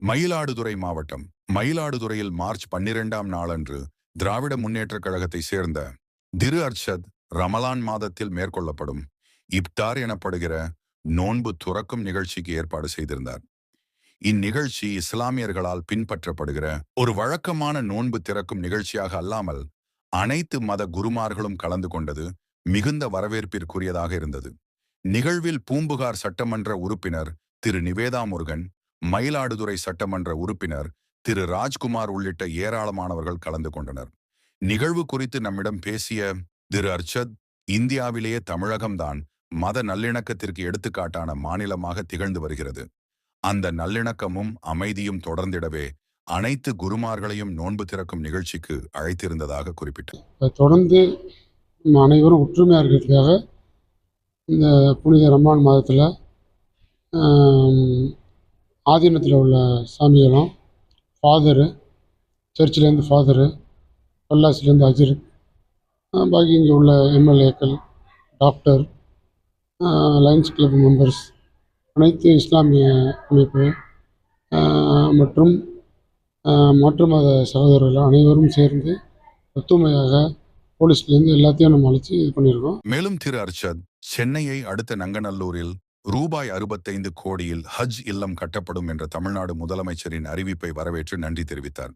மயிலாடுதுறை மாவட்டம் மயிலாடுதுறையில் மார்ச் 12ஆம் நாளன்று திராவிட முன்னேற்றக் கழகத்தை சேர்ந்த திரு அர்ஷத் ரமலான் மாதத்தில் மேற்கொள்ளப்படும் இப்தார் எனப்படுகிற நோன்பு துறக்கும் நிகழ்ச்சிக்கு ஏற்பாடு செய்திருந்தார். இந்நிகழ்ச்சி இஸ்லாமியர்களால் பின்பற்றப்படுகிற ஒரு வழக்கமான நோன்பு திறக்கும் நிகழ்ச்சியாக அல்லாமல் அனைத்து மத குருமார்களும் கலந்து கொண்டது மிகுந்த வரவேற்பிற்குரியதாக இருந்தது. நிகழ்வில் பூம்புகார் சட்டமன்ற உறுப்பினர் திரு நிவேதா முருகன், மயிலாடுதுறை சட்டமன்ற உறுப்பினர் திரு ராஜ்குமார் உள்ளிட்ட ஏராளமானவர்கள் கலந்து கொண்டனர். நிகழ்வு குறித்து நம்மிடம் பேசிய திரு அர்ஷத், இந்தியாவிலேயே தமிழகம்தான் மத நல்லிணக்கத்திற்கு எடுத்துக்காட்டான மாநிலமாக திகழ்ந்து வருகிறது. அந்த நல்லிணக்கமும் அமைதியும் தொடர்ந்திடவே அனைத்து குருமார்களையும் நோன்பு திறக்கும் நிகழ்ச்சிக்கு அழைத்திருந்ததாக குறிப்பிட்டார். தொடர்ந்து அனைவரும் ஒற்றுமையாக இருக்கிறதுக்காக இந்த புனித ரமலான் மாதத்தில் ஆதீனத்தில் உள்ள சாமிகளும், ஃபாதரு, சர்ச்சிலேருந்து ஃபாதரு, பல்லாசிலேருந்து அஜிரத், பாக்கி இங்கே உள்ள எம்எல்ஏக்கள், டாக்டர், லயன்ஸ் கிளப் மெம்பர்ஸ், அனைத்து இஸ்லாமிய அமைப்பு மற்றும் மாற்று மத சகோதரர்கள் அனைவரும் சேர்ந்து ஒத்துமையாக போலீஸ்லேருந்து எல்லாத்தையும் நம்ம அழைச்சி இது பண்ணியிருக்கோம். மேலும் திரு அர்ஷத், சென்னையை அடுத்த நங்கநல்லூரில் ரூபாய் 65 கோடியில் ஹஜ் இல்லம் கட்டப்படும் என்ற தமிழ்நாடு முதலமைச்சரின் அறிவிப்பை வரவேற்று நன்றி தெரிவித்தார்.